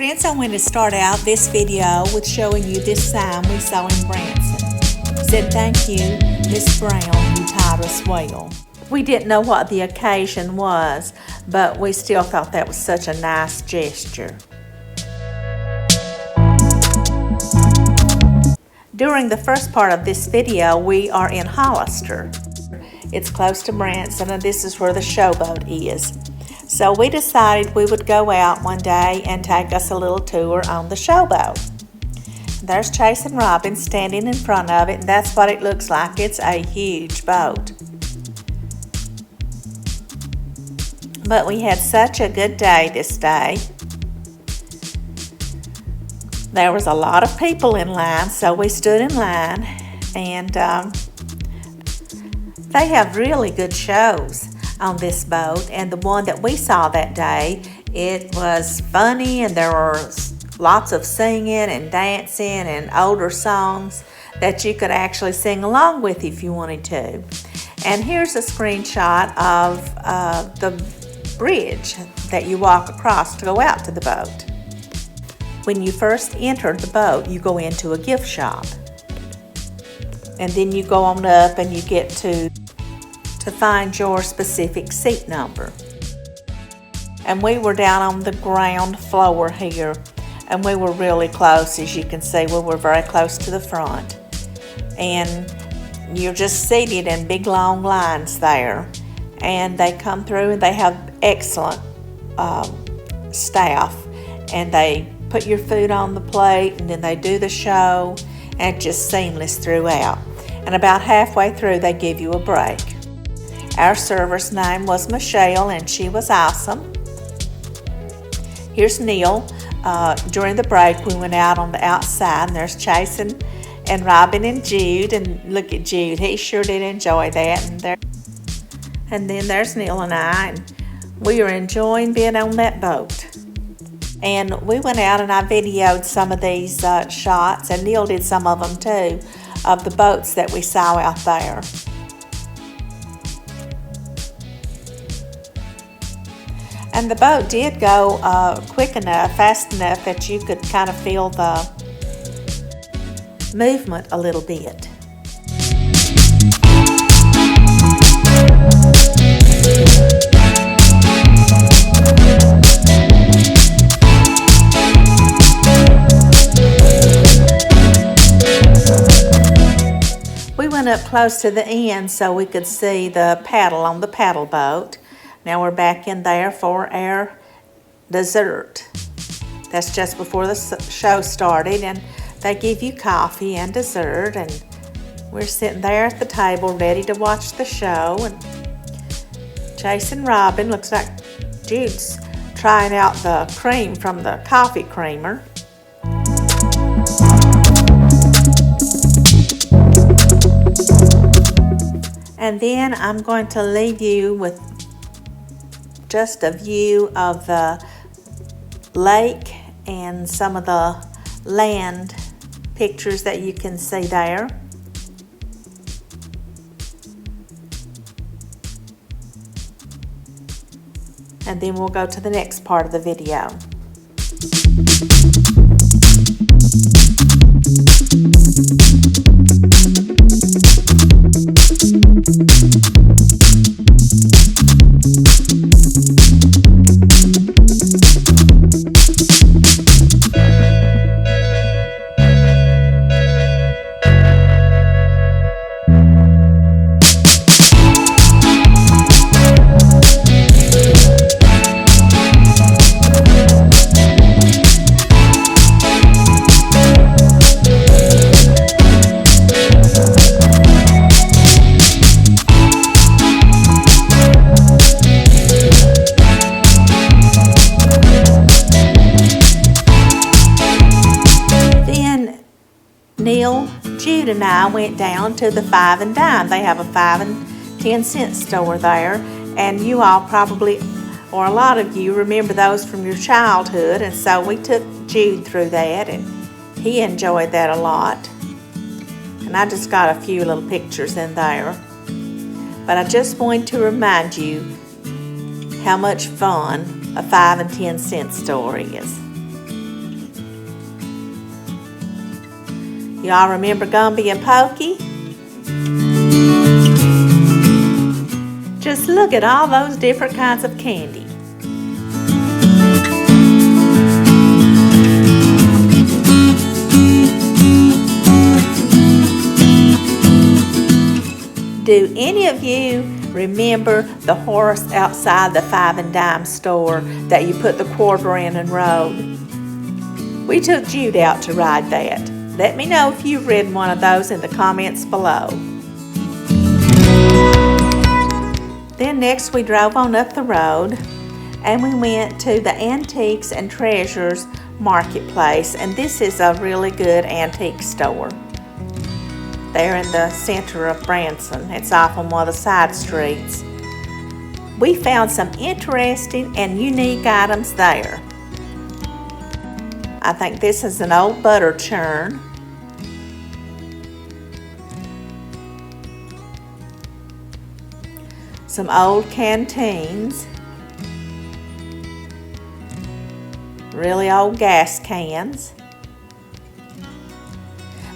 Friends, I want to start out this video with showing you this sign we saw in Branson. It said, "Thank you, Miss Brown, you taught us well." We didn't know what the occasion was, but we still thought that was such a nice gesture. During the first part of this video, we are in Hollister. It's close to Branson, and this is where the Showboat is. So we decided we would go out one day and take us a little tour on the Showboat. There's Chase and Robin standing in front of it, and that's what it looks like. It's a huge boat. But we had such a good day this day. There was a lot of people in line, so we stood in line, and they have really good shows on this boat, and the one that we saw that day, it was funny, and there was lots of singing and dancing and older songs that you could actually sing along with if you wanted to. And here's a screenshot of the bridge that you walk across to go out to the boat. When you first enter the boat, you go into a gift shop, and then you go on up and you get to find your specific seat number. And we were down on the ground floor here, and we were really close. As you can see, we were very close to the front, and you're just seated in big long lines there, and they come through and they have excellent staff, and they put your food on the plate, and then they do the show, and it's just seamless throughout. And about halfway through, they give you a break. Our server's name was Michelle, and she was awesome. Here's Neil. During the break, we went out on the outside, and there's Chase and Robin and Jude, and look at Jude. He sure did enjoy that. And then there's Neil and I, and we are enjoying being on that boat. And we went out and I videoed some of these shots, and Neil did some of them too, of the boats that we saw out there. And the boat did go quick enough, fast enough that you could kind of feel the movement a little bit. We went up close to the end so we could see the paddle on the paddle boat. Now we're back in there for our dessert. That's just before the show started, and they give you coffee and dessert, and we're sitting there at the table ready to watch the show. And Chase and Robin, looks like Jude's trying out the cream from the coffee creamer. And then I'm going to leave you with just a view of the lake and some of the land pictures that you can see there. And then we'll go to the next part of the video. Neil, Jude, and I went down to the 5 and Dime. They have a 5 and 10 cent store there, and you all probably, or a lot of you, remember those from your childhood, and so we took Jude through that, and he enjoyed that a lot. And I just got a few little pictures in there. But I just wanted to remind you how much fun a 5 and 10 cent store is. Y'all remember Gumby and Pokey? Just look at all those different kinds of candy. Do any of you remember the horse outside the 5 and dime store that you put the quarter in and rode? We took Jude out to ride that. Let me know if you've ridden one of those in the comments below. Then next we drove on up the road and we went to the Antiques and Treasures Marketplace, and this is a really good antique store. They're in the center of Branson. It's off on one of the side streets. We found some interesting and unique items there. I think this is an old butter churn. Some old canteens. Really old gas cans.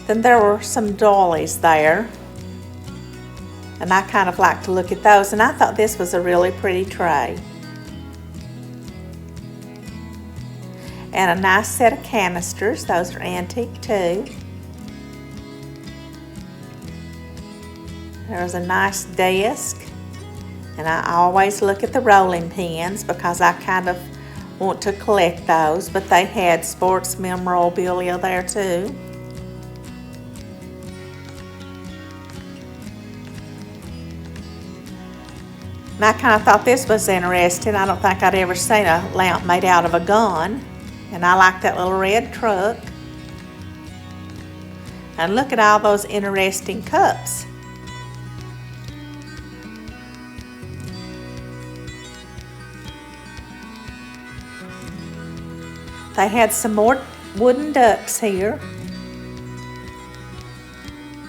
Then there were some dollies there, and I kind of like to look at those, and I thought this was a really pretty tray. And a nice set of canisters. Those are antique too. There's a nice desk, and I always look at the rolling pins because I kind of want to collect those, but they had sports memorabilia there too. And I kind of thought this was interesting. I don't think I'd ever seen a lamp made out of a gun. And I like that little red truck. And look at all those interesting cups. They had some more wooden ducks here.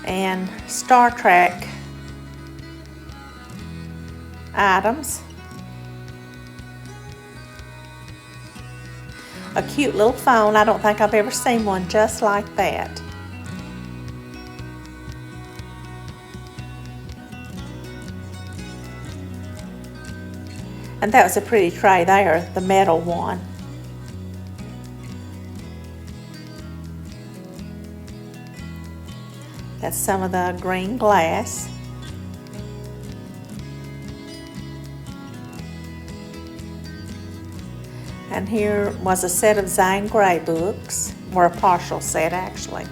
And Star Trek items. A cute little phone. I don't think I've ever seen one just like that. And that was a pretty tray there, the metal one. That's some of the green glass. And here was a set of Zane Grey books, or a partial set actually.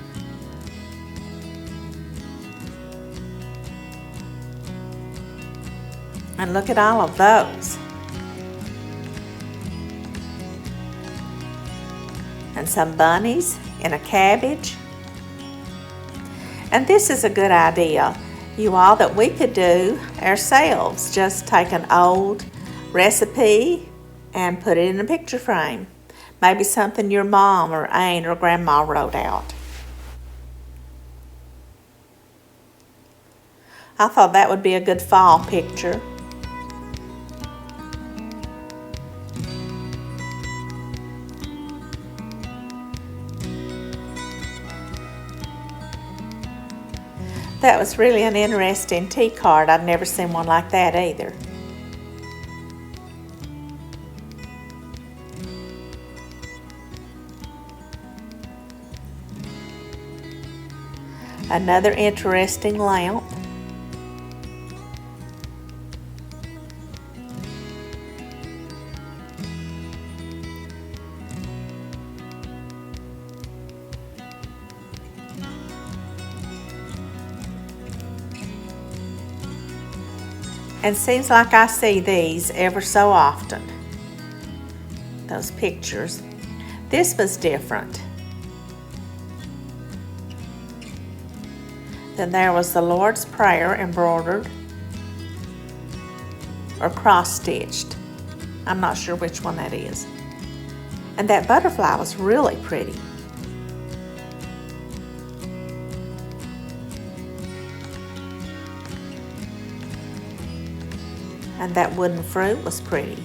And look at all of those. And some bunnies and a cabbage. And this is a good idea, you all, that we could do ourselves. Just take an old recipe and put it in a picture frame. Maybe something your mom or aunt or grandma wrote out. I thought that would be a good fall picture. That was really an interesting tea card. I'd never seen one like that either. Another interesting lamp. And seems like I see these ever so often. Those pictures. This was different. Then there was the Lord's Prayer embroidered or cross-stitched. I'm not sure which one that is. And that butterfly was really pretty. And that wooden fruit was pretty.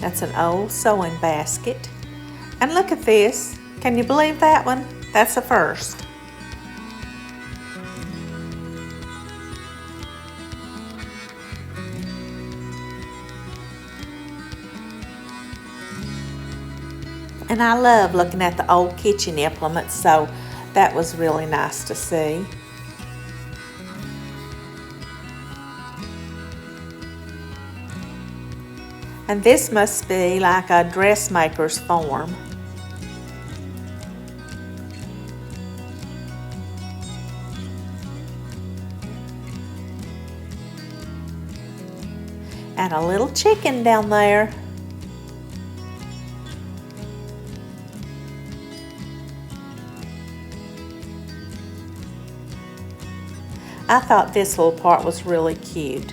That's an old sewing basket. And look at this. Can you believe that one? That's a first. And I love looking at the old kitchen implements, so that was really nice to see. And this must be like a dressmaker's form. And a little chicken down there. I thought this little part was really cute.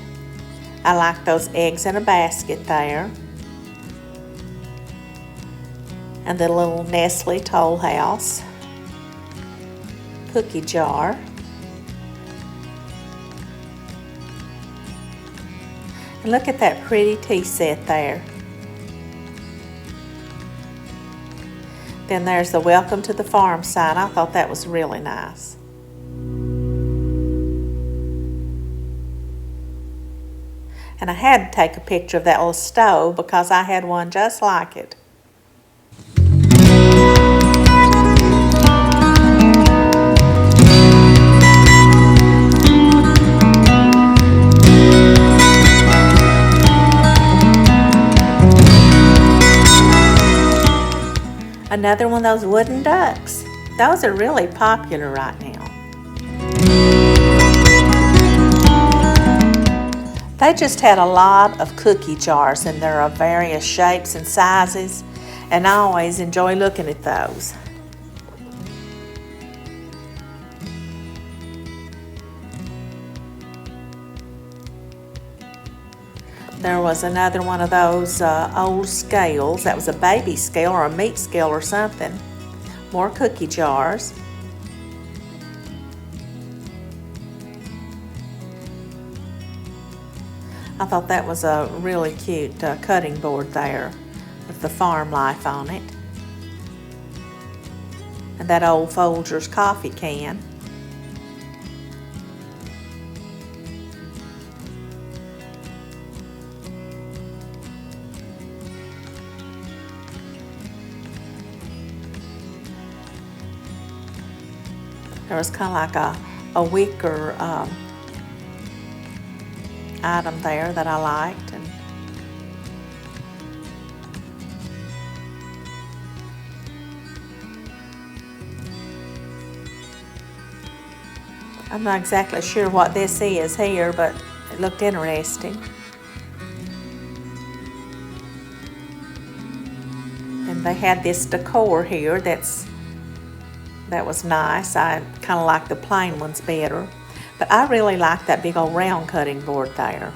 I like those eggs in a basket there. And the little Nestle Toll House. Cookie jar. And look at that pretty tea set there. Then there's the welcome to the farm sign. I thought that was really nice. And I had to take a picture of that little stove because I had one just like it. Another one of those wooden ducks. Those are really popular right now. They just had a lot of cookie jars, and they're of various shapes and sizes, and I always enjoy looking at those. There was another one of those old scales. That was a baby scale or a meat scale or something. More cookie jars. I thought that was a really cute cutting board there with the farm life on it. And that old Folgers coffee can. There was kind of like a wicker item there that I liked. And I'm not exactly sure what this is here, but it looked interesting. And they had this decor here that was nice. I kind of like the plain ones better. But I really like that big old round cutting board there.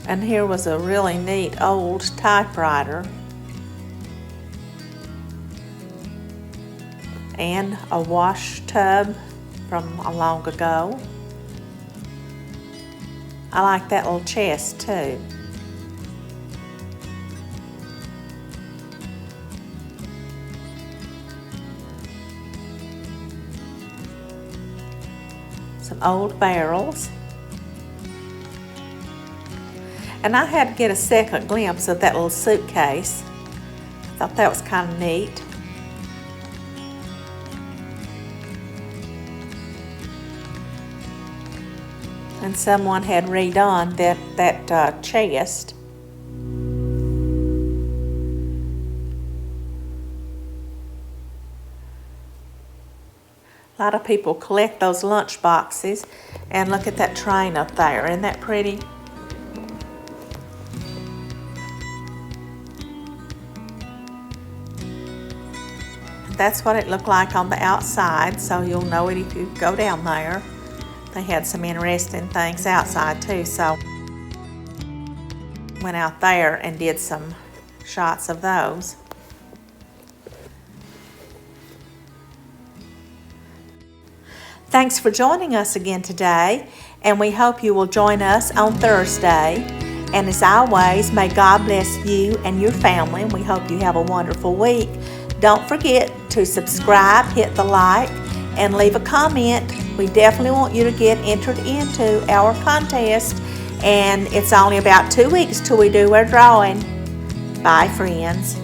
And here was a really neat old typewriter. And a wash tub from a long ago. I like that little chest too. Some old barrels. And I had to get a second glimpse of that little suitcase. I thought that was kind of neat. And someone had redone that chest. A lot of people collect those lunch boxes. And look at that train up there. Isn't that pretty? That's what it looked like on the outside, so you'll know it if you go down there. They had some interesting things outside too, so went out there and did some shots of those. Thanks for joining us again today, and we hope you will join us on Thursday. And as always, may God bless you and your family, and we hope you have a wonderful week. Don't forget to subscribe, hit the like, and leave a comment. We definitely want you to get entered into our contest, and it's only about 2 weeks till we do our drawing. Bye, friends.